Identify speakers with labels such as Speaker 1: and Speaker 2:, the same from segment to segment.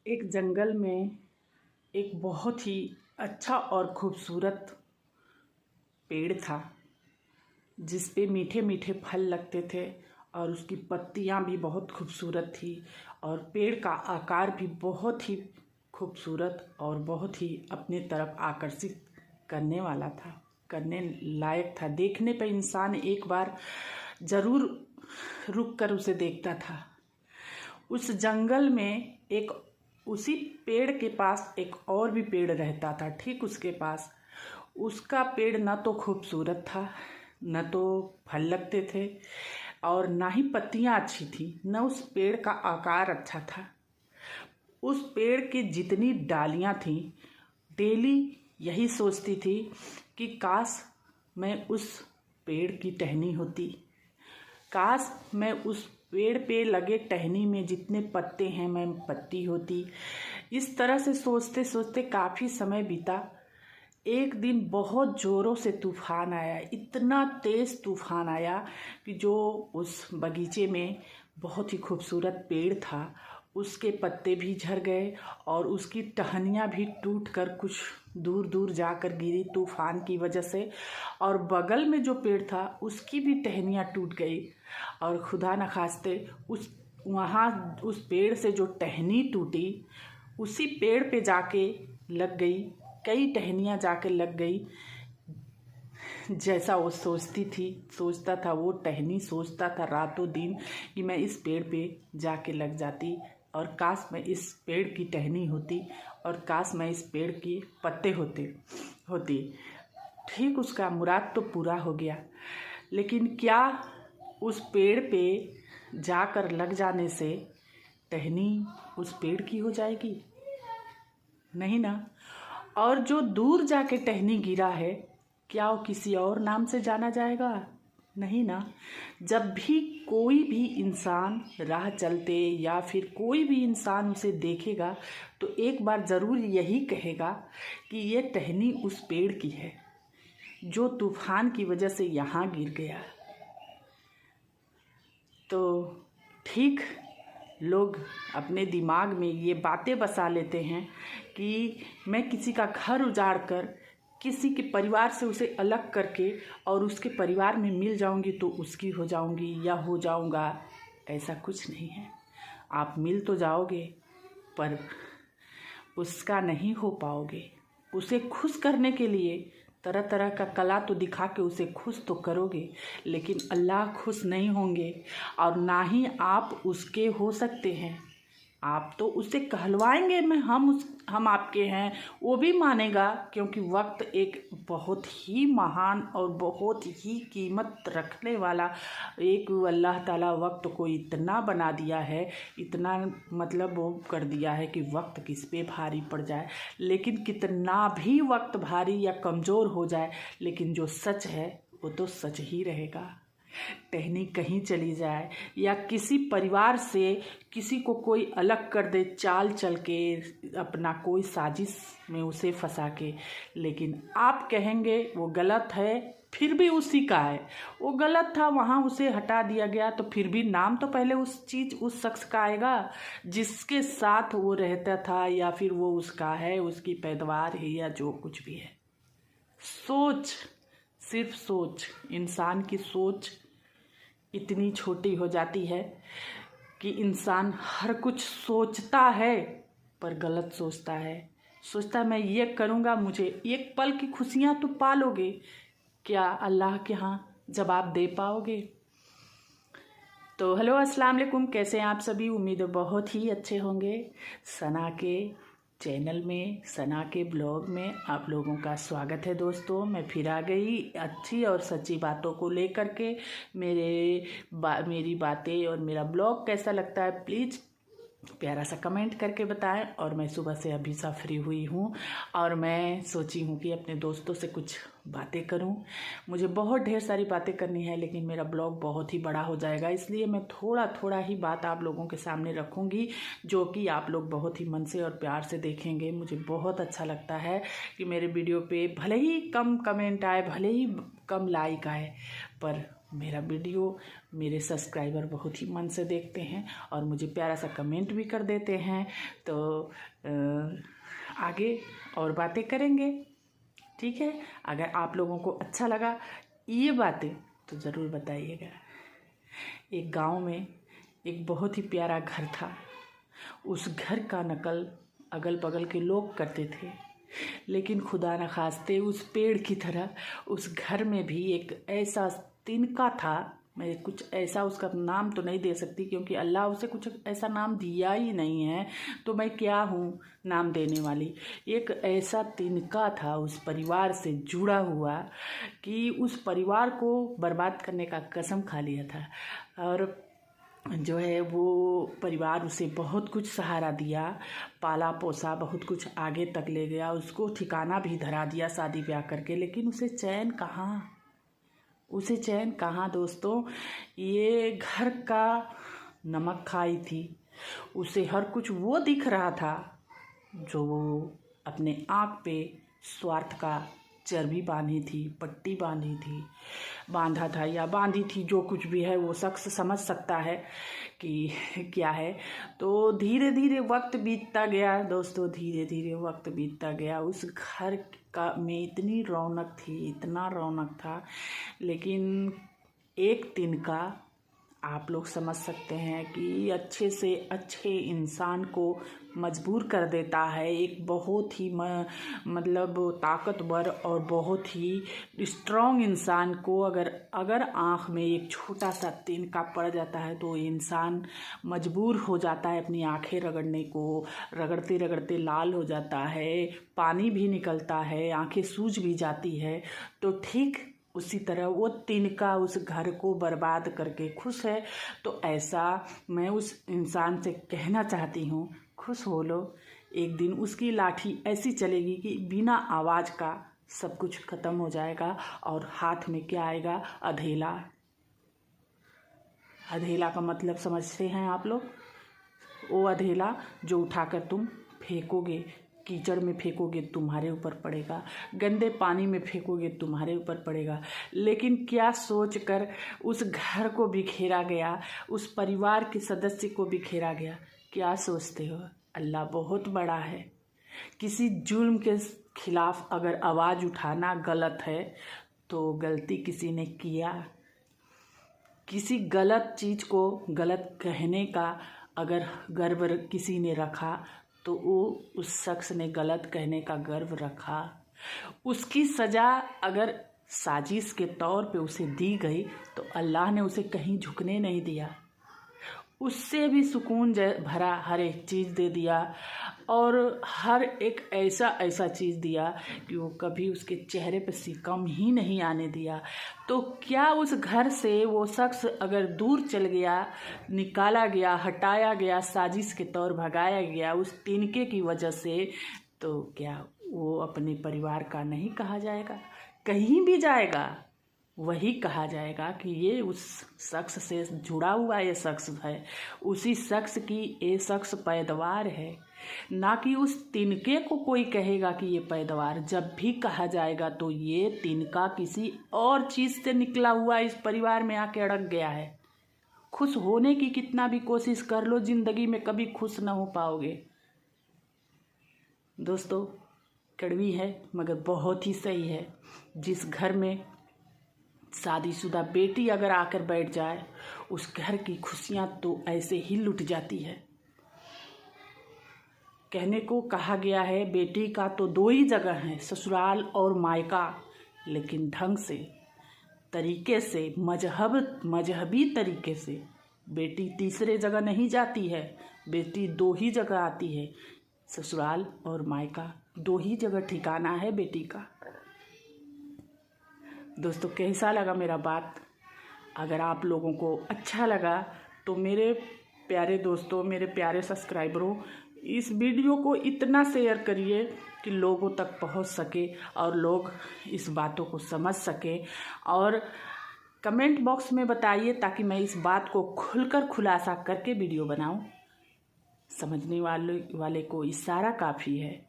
Speaker 1: एक जंगल में एक बहुत ही अच्छा और खूबसूरत पेड़ था जिस पे मीठे मीठे फल लगते थे और उसकी पत्तियां भी बहुत खूबसूरत थी और पेड़ का आकार भी बहुत ही खूबसूरत और बहुत ही अपने तरफ आकर्षित करने वाला था, करने लायक था। देखने पे इंसान एक बार ज़रूर रुक कर उसे देखता था। उस जंगल में एक उसी पेड़ के पास एक और भी पेड़ रहता था, ठीक उसके पास। उसका पेड़ न तो खूबसूरत था, न तो फल लगते थे और ना ही पत्तियां अच्छी थी, न उस पेड़ का आकार अच्छा था। उस पेड़ की जितनी डालियां थीं, डेली यही सोचती थी कि काश मैं उस पेड़ की टहनी होती, काश मैं उस पेड़ पे लगे टहनी में जितने पत्ते हैं मैं पत्ती होती। इस तरह से सोचते सोचते काफ़ी समय बीता। एक दिन बहुत ज़ोरों से तूफान आया, इतना तेज़ तूफान आया कि जो उस बगीचे में बहुत ही खूबसूरत पेड़ था उसके पत्ते भी झड़ गए और उसकी टहनियाँ भी टूट कर कुछ दूर दूर जाकर गिरी तूफान की वजह से। और बगल में जो पेड़ था उसकी भी टहनियाँ टूट गई और खुदा न खास्ते उस पेड़ से जो टहनी टूटी उसी पेड़ पे जाके लग गई, कई टहनियाँ जाके लग गई। जैसा वो सोचता था वो टहनी सोचता था रातों दिन कि मैं इस पेड़ पे जाके लग जाती और काश मैं इस पेड़ की टहनी होती और काश मैं इस पेड़ के पत्ते होती। ठीक उसका मुराद तो पूरा हो गया, लेकिन क्या उस पेड़ पे जाकर लग जाने से टहनी उस पेड़ की हो जाएगी? नहीं ना। और जो दूर जाके टहनी गिरा है क्या वो किसी और नाम से जाना जाएगा? नहीं ना। जब भी कोई भी इंसान राह चलते या फिर कोई भी इंसान उसे देखेगा तो एक बार ज़रूर यही कहेगा कि ये टहनी उस पेड़ की है जो तूफान की वजह से यहाँ गिर गया। तो ठीक लोग अपने दिमाग में ये बातें बसा लेते हैं कि मैं किसी का घर उजाड़ कर किसी के परिवार से उसे अलग करके और उसके परिवार में मिल जाऊंगी तो उसकी हो जाऊंगी या हो जाऊंगा। ऐसा कुछ नहीं है। आप मिल तो जाओगे पर उसका नहीं हो पाओगे। उसे खुश करने के लिए तरह तरह का कला तो दिखा के उसे खुश तो करोगे, लेकिन अल्लाह खुश नहीं होंगे और ना ही आप उसके हो सकते हैं। आप तो उसे कहलवाएंगे मैं हम आपके हैं, वो भी मानेगा, क्योंकि वक्त एक बहुत ही महान और बहुत ही कीमत रखने वाला एक अल्लाह ताला वक्त को इतना बना दिया है, इतना मतलब वो कर दिया है कि वक्त किस पे भारी पड़ जाए। लेकिन कितना भी वक्त भारी या कमज़ोर हो जाए, लेकिन जो सच है वो तो सच ही रहेगा। टहनी कहीं चली जाए या किसी परिवार से किसी को कोई अलग कर दे चाल चल के अपना कोई साजिश में उसे फंसा के, लेकिन आप कहेंगे वो गलत है, फिर भी उसी का है। वो गलत था, वहाँ उसे हटा दिया गया, तो फिर भी नाम तो पहले उस शख्स का आएगा जिसके साथ वो रहता था या फिर वो उसका है, उसकी पैदावार है या जो कुछ भी है। सोच, सिर्फ सोच, इंसान की सोच इतनी छोटी हो जाती है कि इंसान हर कुछ सोचता है पर गलत सोचता है। सोचता मैं ये करूँगा, मुझे एक पल की खुशियाँ तो पालोगे, क्या अल्लाह के यहाँ जवाब दे पाओगे? तो हेलो अस्सलाम वालेकुम, कैसे हैं आप सभी? उम्मीद है बहुत ही अच्छे होंगे। सना के चैनल में, सना के ब्लॉग में आप लोगों का स्वागत है दोस्तों। मैं फिर आ गई अच्छी और सच्ची बातों को लेकर के। मेरी बातें और मेरा ब्लॉग कैसा लगता है प्लीज़ प्यारा सा कमेंट करके बताएं। और मैं सुबह से अभी सा फ्री हुई हूँ और मैं सोची हूँ कि अपने दोस्तों से कुछ बातें करूँ। मुझे बहुत ढेर सारी बातें करनी है, लेकिन मेरा ब्लॉग बहुत ही बड़ा हो जाएगा, इसलिए मैं थोड़ा थोड़ा ही बात आप लोगों के सामने रखूँगी जो कि आप लोग बहुत ही मन से और प्यार से देखेंगे। मुझे बहुत अच्छा लगता है कि मेरे वीडियो पे भले ही कम कमेंट आए, भले ही कम लाइक आए, पर मेरा वीडियो मेरे सब्सक्राइबर बहुत ही मन से देखते हैं और मुझे प्यारा सा कमेंट भी कर देते हैं। तो आगे और बातें करेंगे, ठीक है। अगर आप लोगों को अच्छा लगा ये बातें तो ज़रूर बताइएगा। एक गांव में एक बहुत ही प्यारा घर था। उस घर का नकल अगल बगल के लोग करते थे, लेकिन खुदा न खास्ते उस पेड़ की तरह उस घर में भी एक ऐसा तिनका था। मैं कुछ ऐसा उसका नाम तो नहीं दे सकती, क्योंकि अल्लाह उसे कुछ ऐसा नाम दिया ही नहीं है, तो मैं क्या हूँ नाम देने वाली। एक ऐसा तिनका था उस परिवार से जुड़ा हुआ कि उस परिवार को बर्बाद करने का कसम खा लिया था। और जो है वो परिवार उसे बहुत कुछ सहारा दिया, पाला पोसा, बहुत कुछ आगे तक ले गया, उसको ठिकाना भी धरा दिया शादी ब्याह करके। लेकिन उसे चैन कहाँ, उसे चैन कहाँ दोस्तों। ये घर का नमक खाई थी, उसे हर कुछ वो दिख रहा था जो वो अपने आँख पे स्वार्थ का चर्बी बांधी थी, पट्टी बांधी थी, बांधा था या बांधी थी, जो कुछ भी है वो शख्स समझ सकता है कि क्या है। तो धीरे धीरे वक्त बीतता गया दोस्तों, धीरे धीरे वक्त बीतता गया। उस घर का में इतनी रौनक थी, इतना रौनक था, लेकिन एक तिनका आप लोग समझ सकते हैं कि अच्छे से अच्छे इंसान को मजबूर कर देता है। एक बहुत ही मतलब ताकतवर और बहुत ही स्ट्रॉन्ग इंसान को अगर आँख में एक छोटा सा तिनका पड़ जाता है तो इंसान मजबूर हो जाता है अपनी आँखें रगड़ने को। रगड़ते रगड़ते लाल हो जाता है, पानी भी निकलता है, आँखें सूज भी जाती है। तो ठीक उसी तरह वो तिनका उस घर को बर्बाद करके खुश है। तो ऐसा मैं उस इंसान से कहना चाहती हूँ, खुश हो लो। एक दिन उसकी लाठी ऐसी चलेगी कि बिना आवाज़ का सब कुछ खत्म हो जाएगा और हाथ में क्या आएगा, अधेला। अधेला का मतलब समझते हैं आप लोग? वो अधेला जो उठाकर तुम फेंकोगे, कीचड़ में फेंकोगे तुम्हारे ऊपर पड़ेगा, गंदे पानी में फेंकोगे तुम्हारे ऊपर पड़ेगा। लेकिन क्या सोचकर उस घर को बिखेरा गया, उस परिवार के सदस्य को बिखेरा गया। क्या सोचते हो? अल्लाह बहुत बड़ा है। किसी जुल्म के खिलाफ अगर आवाज़ उठाना गलत है तो गलती किसी ने किया। किसी गलत चीज़ को गलत कहने का अगर गर्व किसी ने रखा तो वो उस शख्स ने गलत कहने का गर्व रखा। उसकी सज़ा अगर साजिश के तौर पे उसे दी गई तो अल्लाह ने उसे कहीं झुकने नहीं दिया, उससे भी सुकून भरा हर एक चीज़ दे दिया और हर एक ऐसा चीज़ दिया कि वो कभी उसके चेहरे पे सिकम ही नहीं आने दिया। तो क्या उस घर से वो शख्स अगर दूर चल गया, निकाला गया, हटाया गया, साजिश के तौर भगाया गया उस तिनके की वजह से, तो क्या वो अपने परिवार का नहीं कहा जाएगा? कहीं भी जाएगा वही कहा जाएगा कि ये उस शख्स से जुड़ा हुआ ये शख्स है, उसी शख्स की ये शख्स पैदावार है। ना कि उस तिनके को कोई कहेगा कि ये पैदावार। जब भी कहा जाएगा तो ये तिनका किसी और चीज़ से निकला हुआ इस परिवार में आके अड़क गया है। खुश होने की कितना भी कोशिश कर लो, जिंदगी में कभी खुश ना हो पाओगे दोस्तों। कड़वी है मगर बहुत ही सही है। जिस घर में शादीशुदा बेटी अगर आकर बैठ जाए, उस घर की खुशियां तो ऐसे ही लुट जाती है। कहने को कहा गया है बेटी का तो दो ही जगह है, ससुराल और मायका, लेकिन ढंग से, तरीके से, मजहबी तरीके से बेटी तीसरे जगह नहीं जाती है। बेटी दो ही जगह आती है, ससुराल और मायका, दो ही जगह ठिकाना है बेटी का। दोस्तों कैसा लगा मेरा बात? अगर आप लोगों को अच्छा लगा तो मेरे प्यारे दोस्तों, मेरे प्यारे सब्सक्राइबरों, इस वीडियो को इतना शेयर करिए कि लोगों तक पहुंच सके और लोग इस बातों को समझ सकें। और कमेंट बॉक्स में बताइए ताकि मैं इस बात को खुलकर खुलासा करके वीडियो बनाऊं। समझने वाले को इशारा काफ़ी है,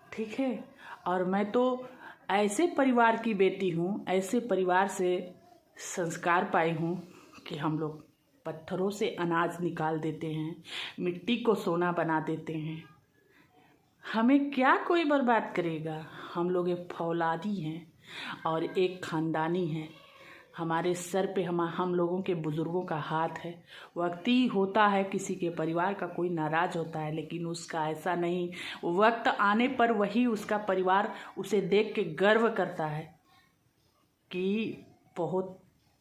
Speaker 1: ठीक है। और मैं तो ऐसे परिवार की बेटी हूँ, ऐसे परिवार से संस्कार पाई हूँ कि हम लोग पत्थरों से अनाज निकाल देते हैं, मिट्टी को सोना बना देते हैं। हमें क्या कोई बर्बाद करेगा? हम लोग एक फौलादी हैं और एक ख़ानदानी हैं। हमारे सर पे हम लोगों के बुज़ुर्गों का हाथ है। वक्ती होता है किसी के परिवार का कोई नाराज़ होता है, लेकिन उसका ऐसा नहीं। वक्त आने पर वही उसका परिवार उसे देख के गर्व करता है कि बहुत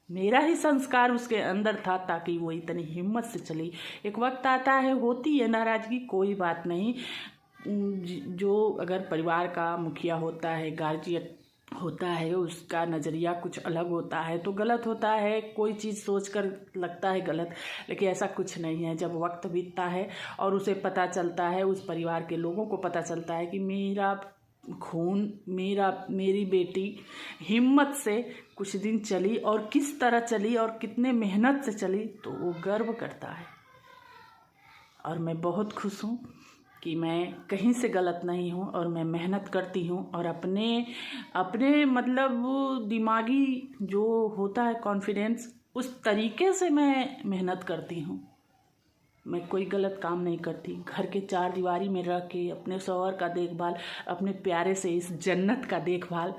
Speaker 1: मेरा ही संस्कार उसके अंदर था, ताकि वो इतनी हिम्मत से चली। एक वक्त आता है, होती है नाराज़गी, कोई बात नहीं। जो अगर परिवार का मुखिया होता है, गार्जियन होता है, उसका नज़रिया कुछ अलग होता है तो गलत होता है। कोई चीज़ सोचकर लगता है गलत, लेकिन ऐसा कुछ नहीं है। जब वक्त बीतता है और उसे पता चलता है, उस परिवार के लोगों को पता चलता है कि मेरा खून, मेरी बेटी हिम्मत से कुछ दिन चली और किस तरह चली और कितने मेहनत से चली, तो वो गर्व करता है। और मैं बहुत खुश हूँ कि मैं कहीं से गलत नहीं हूँ और मैं मेहनत करती हूँ और अपने मतलब दिमागी जो होता है कॉन्फिडेंस, उस तरीके से मैं मेहनत करती हूँ। मैं कोई गलत काम नहीं करती। घर के चार दीवारी में रह के अपने शौहर का देखभाल, अपने प्यारे से इस जन्नत का देखभाल,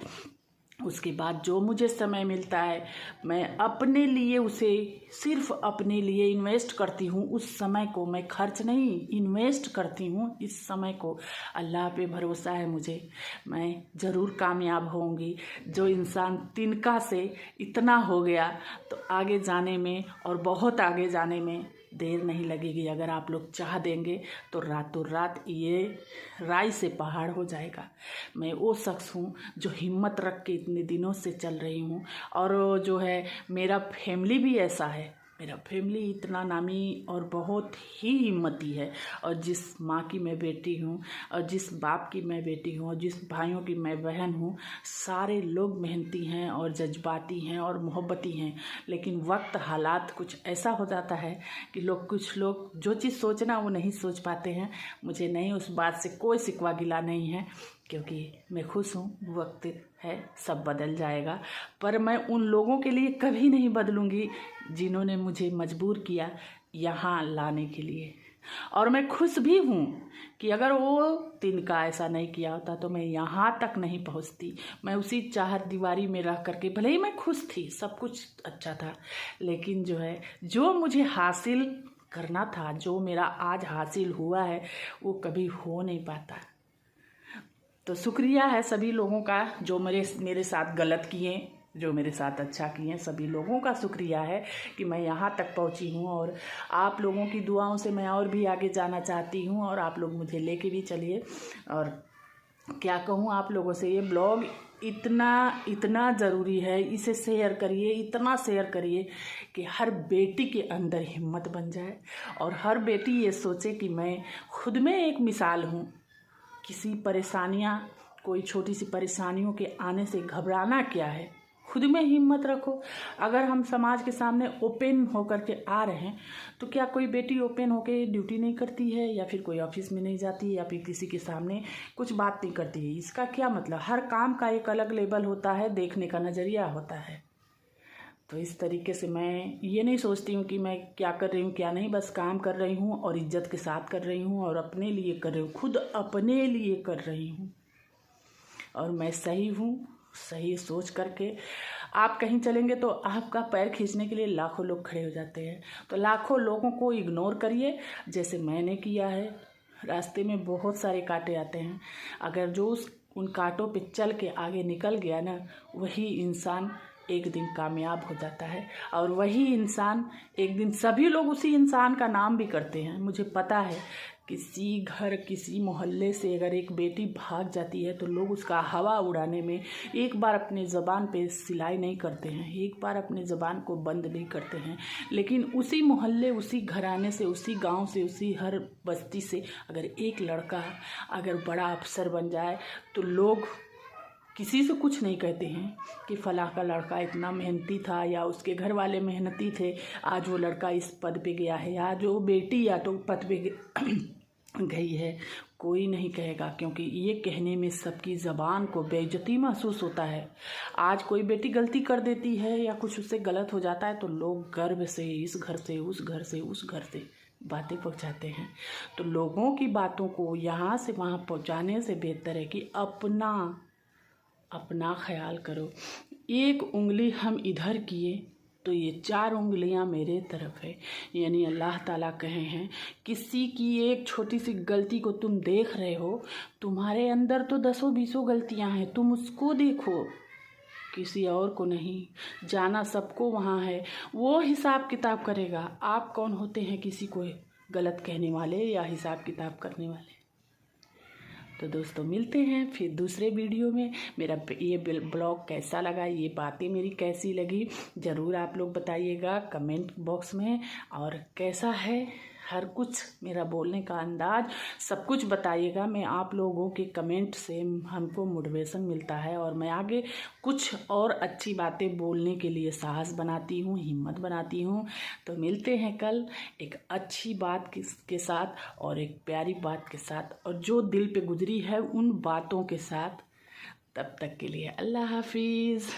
Speaker 1: उसके बाद जो मुझे समय मिलता है मैं अपने लिए उसे सिर्फ अपने लिए इन्वेस्ट करती हूँ। उस समय को मैं खर्च नहीं, इन्वेस्ट करती हूँ इस समय को। अल्लाह पे भरोसा है मुझे, मैं ज़रूर कामयाब होंगी। जो इंसान तिनका से इतना हो गया, तो आगे जाने में और बहुत आगे जाने में देर नहीं लगेगी। अगर आप लोग चाह देंगे तो रातों रात ये राई से पहाड़ हो जाएगा। मैं वो शख्स हूँ जो हिम्मत रख के इतने दिनों से चल रही हूँ। और जो है मेरा फैमिली भी ऐसा है, मेरा फैमिली इतना नामी और बहुत ही हिम्मती है। और जिस माँ की मैं बेटी हूँ और जिस बाप की मैं बेटी हूँ और जिस भाइयों की मैं बहन हूँ, सारे लोग मेहनती हैं और जज्बाती हैं और मोहब्बती हैं। लेकिन वक्त हालात कुछ ऐसा हो जाता है कि कुछ लोग जो चीज़ सोचना वो नहीं सोच पाते हैं। मुझे नहीं, उस बात से कोई शिकवा गिला नहीं है, क्योंकि मैं खुश हूँ। वक्त है, सब बदल जाएगा, पर मैं उन लोगों के लिए कभी नहीं बदलूँगी जिन्होंने मुझे मजबूर किया यहाँ लाने के लिए। और मैं खुश भी हूँ कि अगर वो तिनका ऐसा नहीं किया होता तो मैं यहाँ तक नहीं पहुँचती। मैं उसी चार दीवारी में रह करके, भले ही मैं खुश थी, सब कुछ अच्छा था, लेकिन जो है जो मुझे हासिल करना था, जो मेरा आज हासिल हुआ है, वो कभी हो नहीं पाता। तो शुक्रिया है सभी लोगों का जो मेरे साथ गलत किए, जो मेरे साथ अच्छा किए। सभी लोगों का शुक्रिया है कि मैं यहाँ तक पहुँची हूँ। और आप लोगों की दुआओं से मैं और भी आगे जाना चाहती हूँ, और आप लोग मुझे लेके भी चलिए। और क्या कहूँ आप लोगों से, ये ब्लॉग इतना ज़रूरी है, इसे शेयर करिए, इतना शेयर करिए कि हर बेटी के अंदर हिम्मत बन जाए और हर बेटी ये सोचे कि मैं खुद में एक मिसाल हूँ। किसी परेशानियाँ, कोई छोटी सी परेशानियों के आने से घबराना क्या है, खुद में हिम्मत रखो। अगर हम समाज के सामने ओपन होकर के आ रहे हैं, तो क्या कोई बेटी ओपन होकर ड्यूटी नहीं करती है, या फिर कोई ऑफिस में नहीं जाती है, या फिर किसी के सामने कुछ बात नहीं करती है? इसका क्या मतलब? हर काम का एक अलग लेवल होता है, देखने का नज़रिया होता है। तो इस तरीके से मैं ये नहीं सोचती हूँ कि मैं क्या कर रही हूँ क्या नहीं, बस काम कर रही हूँ और इज्जत के साथ कर रही हूँ और अपने लिए कर रही हूँ, खुद अपने लिए कर रही हूँ। और मैं सही हूँ, सही सोच करके आप कहीं चलेंगे तो आपका पैर खींचने के लिए लाखों लोग खड़े हो जाते हैं। तो लाखों लोगों को इग्नोर करिए, जैसे मैंने किया है। रास्ते में बहुत सारे कांटे आते हैं, अगर जो उन कांटों पे चल के आगे निकल गया ना, वही इंसान एक दिन कामयाब हो जाता है। और वही इंसान एक दिन, सभी लोग उसी इंसान का नाम भी करते हैं। मुझे पता है किसी घर, किसी मोहल्ले से अगर एक बेटी भाग जाती है तो लोग उसका हवा उड़ाने में एक बार अपने ज़बान पे सिलाई नहीं करते हैं, एक बार अपने ज़बान को बंद नहीं करते हैं। लेकिन उसी मोहल्ले, उसी घराने से, उसी गांव से, उसी हर बस्ती से अगर एक लड़का अगर बड़ा अफसर बन जाए तो लोग किसी से कुछ नहीं कहते हैं कि फलां का लड़का इतना मेहनती था या उसके घर वाले मेहनती थे, आज वो लड़का इस पद पे गया है, या जो बेटी या तो पद पे गई है, कोई नहीं कहेगा, क्योंकि ये कहने में सबकी ज़बान को बेइज्जती महसूस होता है। आज कोई बेटी गलती कर देती है या कुछ उससे गलत हो जाता है तो लोग गर्व से इस घर से उस घर से उस घर से बातें पहुंचाते हैं। तो लोगों की बातों को यहाँ से वहाँ पहुँचाने से बेहतर है कि अपना ख्याल करो। एक उंगली हम इधर किए तो ये 4 उंगलियां मेरे तरफ है। यानी अल्लाह ताला कहे हैं, किसी की एक छोटी सी गलती को तुम देख रहे हो, तुम्हारे अंदर तो 10-20 गलतियां हैं, तुम उसको देखो, किसी और को नहीं। जाना सबको वहाँ है, वो हिसाब किताब करेगा। आप कौन होते हैं किसी को गलत कहने वाले या हिसाब किताब करने वाले। तो दोस्तों मिलते हैं फिर दूसरे वीडियो में। मेरा ये ब्लॉग कैसा लगा, ये बातें मेरी कैसी लगी, ज़रूर आप लोग बताइएगा कमेंट बॉक्स में। और कैसा है हर कुछ मेरा बोलने का अंदाज, सब कुछ बताइएगा। मैं आप लोगों के कमेंट से हमको मोटिवेशन मिलता है और मैं आगे कुछ और अच्छी बातें बोलने के लिए साहस बनाती हूँ, हिम्मत बनाती हूँ। तो मिलते हैं कल एक अच्छी बात के साथ और एक प्यारी बात के साथ, और जो दिल पे गुजरी है उन बातों के साथ। तब तक के लिए अल्लाह हाफिज़।